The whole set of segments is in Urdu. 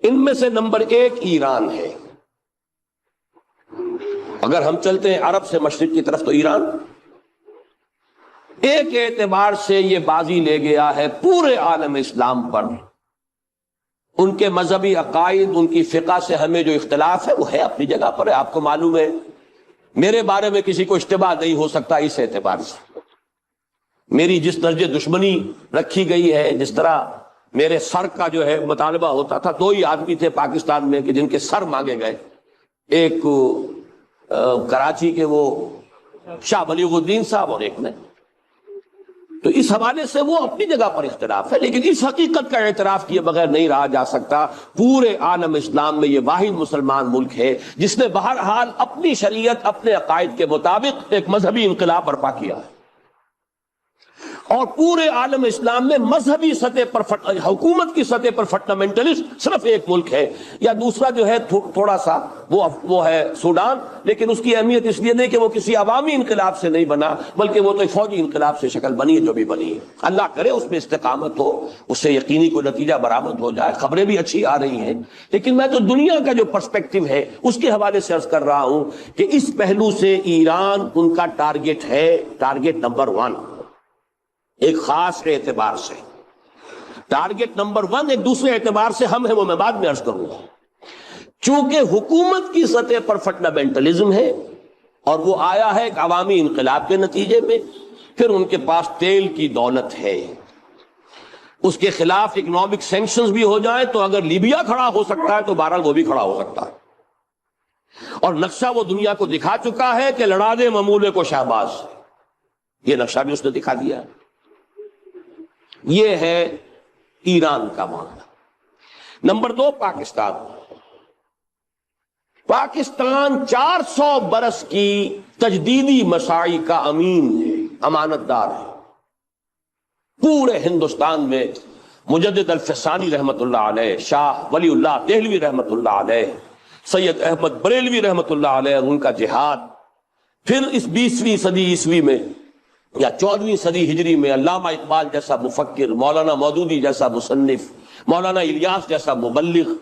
ان میں سے نمبر 1 ایران ہے۔ اگر ہم چلتے ہیں عرب سے مشرق کی طرف تو ایران ایک اعتبار سے یہ بازی لے گیا ہے پورے عالم اسلام پر۔ ان کے مذہبی عقائد، ان کی فقہ سے ہمیں جو اختلاف ہے وہ ہے اپنی جگہ پر ہے۔ آپ کو معلوم ہے میرے بارے میں کسی کو اشتباہ نہیں ہو سکتا اس اعتبار سے۔ میری جس درجے دشمنی رکھی گئی ہے، جس طرح میرے سر کا جو ہے مطالبہ ہوتا تھا، 2 ہی آدمی تھے پاکستان میں کہ جن کے سر مانگے گئے، ایک کراچی کے وہ شاہ بلیغ الدین صاحب اور ایک نے۔ تو اس حوالے سے وہ اپنی جگہ پر اختلاف ہے، لیکن اس حقیقت کا اعتراف کیے بغیر نہیں رہا جا سکتا پورے عالم اسلام میں یہ واحد مسلمان ملک ہے جس نے بہرحال اپنی شریعت، اپنے عقائد کے مطابق ایک مذہبی انقلاب برپا کیا ہے۔ اور پورے عالم اسلام میں مذہبی سطح پر حکومت کی سطح پر فنڈامنٹلسٹ صرف ایک ملک ہے، یا دوسرا جو ہے تھوڑا سا وہ ہے سوڈان، لیکن اس کی اہمیت اس لیے نہیں کہ وہ کسی عوامی انقلاب سے نہیں بنا، بلکہ وہ تو ایک فوجی انقلاب سے شکل بنی ہے جو بھی بنی ہے۔ اللہ کرے اس میں استقامت ہو، اس سے یقینی کوئی نتیجہ برآمد ہو جائے۔ خبریں بھی اچھی آ رہی ہیں، لیکن میں تو دنیا کا جو پرسپیکٹو ہے اس کے حوالے سے عرض کر رہا ہوں کہ اس پہلو سے ایران ان کا ٹارگٹ ہے، ٹارگٹ نمبر 1 ایک خاص اعتبار سے۔ ٹارگٹ نمبر 1 ایک دوسرے اعتبار سے ہم ہیں، وہ میں بعد میں عرض کروں گا۔ چونکہ حکومت کی سطح پر فنڈامنٹلزم ہے اور وہ آیا ہے ایک عوامی انقلاب کے نتیجے میں، پھر ان کے پاس تیل کی دولت ہے، اس کے خلاف اکنامک سینکشنز بھی ہو جائیں تو اگر لیبیا کھڑا ہو سکتا ہے تو بہرحال وہ بھی کھڑا ہو سکتا ہے۔ اور نقشہ وہ دنیا کو دکھا چکا ہے کہ لڑا دے ممولے کو شہباز، یہ نقشہ بھی اس نے دکھا دیا ہے۔ یہ ہے ایران کا معاملہ۔ نمبر 2 پاکستان۔ پاکستان 400 برس کی تجدیدی مساعی کا امین ہے، امانت دار ہے۔ پورے ہندوستان میں مجدد الفسانی رحمت اللہ علیہ، شاہ ولی اللہ دہلوی رحمت اللہ علیہ، سید احمد بریلوی رحمت اللہ علیہ، ان کا جہاد، پھر اس 20ویں صدی عیسوی میں یا 14ویں صدی ہجری میں علامہ اقبال جیسا مفکر، مولانا مودودی جیسا مصنف، مولانا الیاس جیسا مبلغ،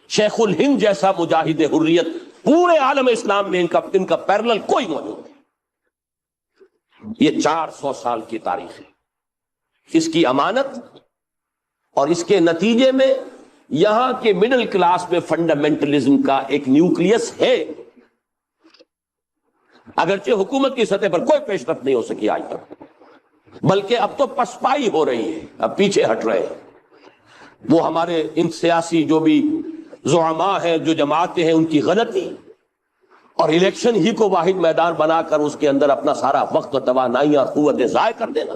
شیخ الہند جیسا مجاہد حریت، پورے عالم اسلام میں ان کا پیرلل کوئی موجود نہیں۔ یہ 400 سال کی تاریخ ہے، اس کی امانت اور اس کے نتیجے میں یہاں کے مڈل کلاس میں فنڈامنٹلزم کا ایک نیوکلیس ہے، اگرچہ حکومت کی سطح پر کوئی پیش رفت نہیں ہو سکی آج تک، بلکہ اب تو پسپائی ہو رہی ہے، اب پیچھے ہٹ رہے ہیں۔ وہ ہمارے ان سیاسی جو بھی زعماء ہیں، جو جماعتیں ہیں، ان کی غلطی اور الیکشن ہی کو واحد میدان بنا کر اس کے اندر اپنا سارا وقت و توانائی اور قوتیں ضائع کر دینا،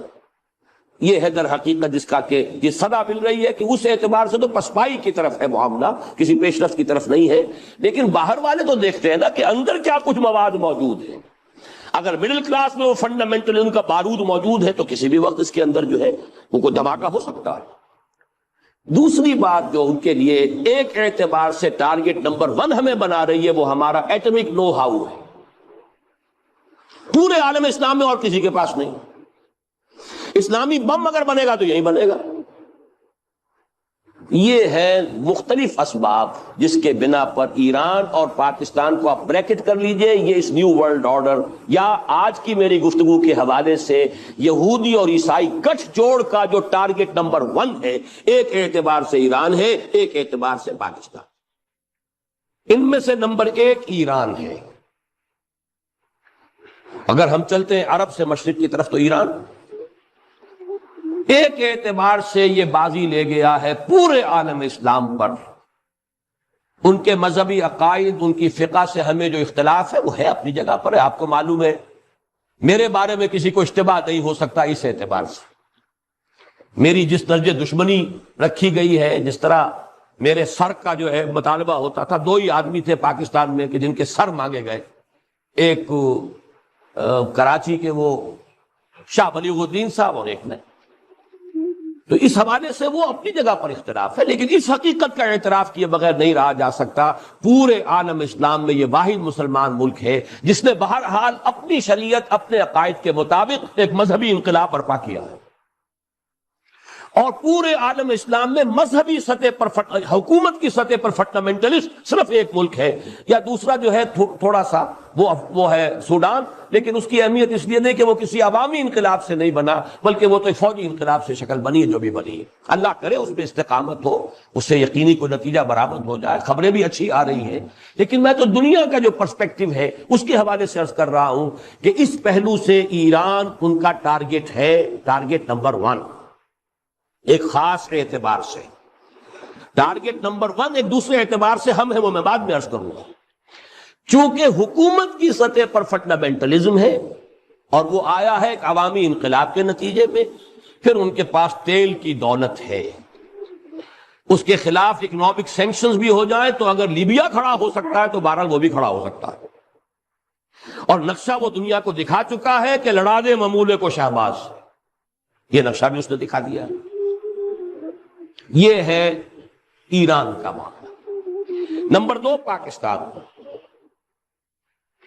یہ ہے در حقیقت جس کا کہ یہ صدا مل رہی ہے کہ اس اعتبار سے تو پسپائی کی طرف ہے معاملہ، کسی پیش رفت کی طرف نہیں ہے۔ لیکن باہر والے تو دیکھتے ہیں نا کہ اندر کیا کچھ مواد موجود ہے۔ اگر مڈل کلاس میں وہ فنڈامنٹلزم کا بارود موجود ہے تو کسی بھی وقت اس کے اندر جو ہے وہ کوئی دھماکہ ہو سکتا ہے۔ دوسری بات جو ان کے لیے ایک اعتبار سے ٹارگٹ نمبر 1 ہمیں بنا رہی ہے، وہ ہمارا ایٹمک نو ہاؤ ہے۔ پورے عالم اسلام میں اور کسی کے پاس نہیں۔ اسلامی بم اگر بنے گا تو یہی بنے گا۔ یہ ہے مختلف اسباب جس کے بنا پر ایران اور پاکستان کو آپ بریکٹ کر لیجئے، یہ اس نیو ورلڈ آرڈر یا آج کی میری گفتگو کے حوالے سے یہودی اور عیسائی گٹھ جوڑ کا جو ٹارگٹ نمبر 1 ہے، ایک اعتبار سے ایران ہے، ایک اعتبار سے پاکستان۔ ان میں سے نمبر 1 ایران ہے۔ اگر ہم چلتے ہیں عرب سے مشرق کی طرف تو ایران ایک اعتبار سے یہ بازی لے گیا ہے پورے عالم اسلام پر۔ ان کے مذہبی عقائد، ان کی فقہ سے ہمیں جو اختلاف ہے وہ ہے اپنی جگہ پر ہے۔ آپ کو معلوم ہے میرے بارے میں کسی کو اشتباہ نہیں ہو سکتا اس اعتبار سے۔ میری جس درجے دشمنی رکھی گئی ہے، جس طرح میرے سر کا جو ہے مطالبہ ہوتا تھا، 2 ہی آدمی تھے پاکستان میں کہ جن کے سر مانگے گئے، ایک کراچی کے وہ شاہ بلیغ الدین صاحب اور ایک نے۔ تو اس حوالے سے وہ اپنی جگہ پر اختلاف ہے، لیکن اس حقیقت کا اعتراف کیے بغیر نہیں رہا جا سکتا پورے عالم اسلام میں یہ واحد مسلمان ملک ہے جس نے بہرحال اپنی شریعت، اپنے عقائد کے مطابق ایک مذہبی انقلاب برپا کیا ہے۔ اور پورے عالم اسلام میں مذہبی سطح پر حکومت کی سطح پر فنڈامنٹلسٹ صرف ایک ملک ہے، یا دوسرا جو ہے تھوڑا سا وہ ہے سوڈان، لیکن اس کی اہمیت اس لیے نہیں کہ وہ کسی عوامی انقلاب سے نہیں بنا، بلکہ وہ تو فوجی انقلاب سے شکل بنی ہے جو بھی بنی ہے۔ اللہ کرے اس پہ استقامت ہو، اس سے یقینی کوئی نتیجہ برآمد ہو جائے۔ خبریں بھی اچھی آ رہی ہیں، لیکن میں تو دنیا کا جو پرسپیکٹو ہے اس کے حوالے سے عرض کر رہا ہوں کہ اس پہلو سے ایران ان کا ٹارگٹ ہے، ٹارگٹ نمبر 1 ایک خاص اعتبار سے۔ ٹارگٹ نمبر 1 ایک دوسرے اعتبار سے ہم ہے، وہ میں بعد میں عرض کروں گا۔ چونکہ حکومت کی سطح پر فنڈامنٹلزم ہے اور وہ آیا ہے ایک عوامی انقلاب کے نتیجے میں، پھر ان کے پاس تیل کی دولت ہے، اس کے خلاف اکنامک سینکشنز بھی ہو جائیں تو اگر لیبیا کھڑا ہو سکتا ہے تو بہرحال وہ بھی کھڑا ہو سکتا ہے، اور نقشہ وہ دنیا کو دکھا چکا ہے کہ لڑا دے ممولے کو شہباز، یہ نقشہ بھی اس نے دکھا دیا۔ یہ ہے ایران کا معاملہ۔ نمبر 2 پاکستان۔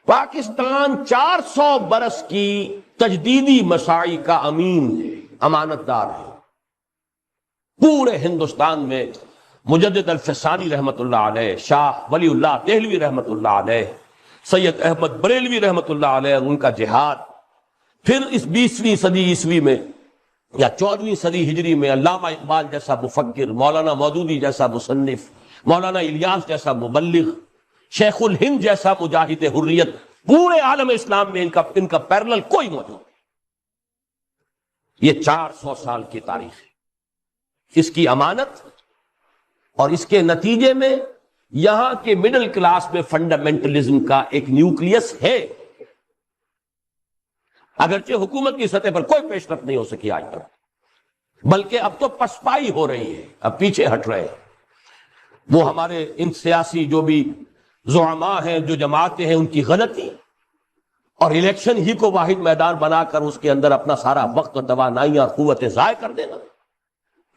پاکستان 400 برس کی تجدیدی مساعی کا امین ہے، امانت دار ہے۔ پورے ہندوستان میں مجدد الفسانی رحمت اللہ علیہ، شاہ ولی اللہ دہلوی رحمت اللہ علیہ، سید احمد بریلوی رحمت اللہ علیہ، ان کا جہاد، پھر اس 20ویں صدی عیسوی میں یا 14ویں صدی ہجری میں علامہ اقبال جیسا مفکر، مولانا مودودی جیسا مصنف، مولانا الیاس جیسا مبلغ، شیخ الہند جیسا مجاہد حریت، پورے عالم اسلام میں ان کا پیرلل کوئی موجود نہیں۔ یہ 400 سال کی تاریخ ہے، اس کی امانت، اور اس کے نتیجے میں یہاں کے مڈل کلاس میں فنڈامنٹلزم کا ایک نیوکلیس ہے، اگرچہ حکومت کی سطح پر کوئی پیش رفت نہیں ہو سکی آج تک، بلکہ اب تو پسپائی ہو رہی ہے، اب پیچھے ہٹ رہے ہیں۔ وہ ہمارے ان سیاسی جو بھی زعماء ہیں، جو جماعتیں ہیں، ان کی غلطی اور الیکشن ہی کو واحد میدان بنا کر اس کے اندر اپنا سارا وقت اور توانائیاں اور قوتیں ضائع کر دینا،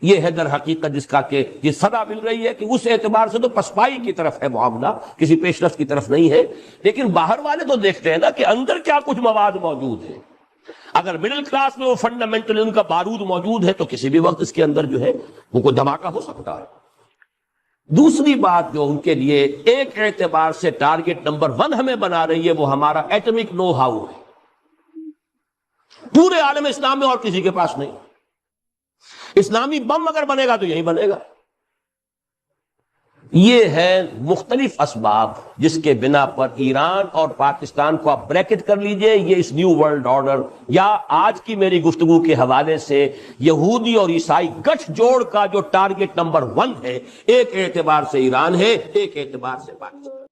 یہ ہے در حقیقت جس کا کہ یہ صدا مل رہی ہے کہ اس اعتبار سے تو پسپائی کی طرف ہے معاملہ، کسی پیش رفت کی طرف نہیں ہے۔ لیکن باہر والے تو دیکھتے ہیں نا کہ اندر کیا کچھ مواد موجود ہے۔ اگر مڈل کلاس میں وہ فنڈامنٹلزم کا بارود موجود ہے تو کسی بھی وقت اس کے اندر جو ہے وہ کوئی دھماکہ ہو سکتا ہے۔ دوسری بات جو ان کے لیے ایک اعتبار سے ٹارگٹ نمبر 1 ہمیں بنا رہی ہے، وہ ہمارا ایٹمک نو ہاؤ ہے۔ پورے عالم اسلام میں اور کسی کے پاس نہیں۔ اسلامی بم اگر بنے گا تو یہی بنے گا۔ یہ ہے مختلف اسباب جس کے بنا پر ایران اور پاکستان کو آپ بریکٹ کر لیجئے، یہ اس نیو ورلڈ آرڈر یا آج کی میری گفتگو کے حوالے سے یہودی اور عیسائی گٹھ جوڑ کا جو ٹارگٹ نمبر 1 ہے، ایک اعتبار سے ایران ہے، ایک اعتبار سے پاکستان۔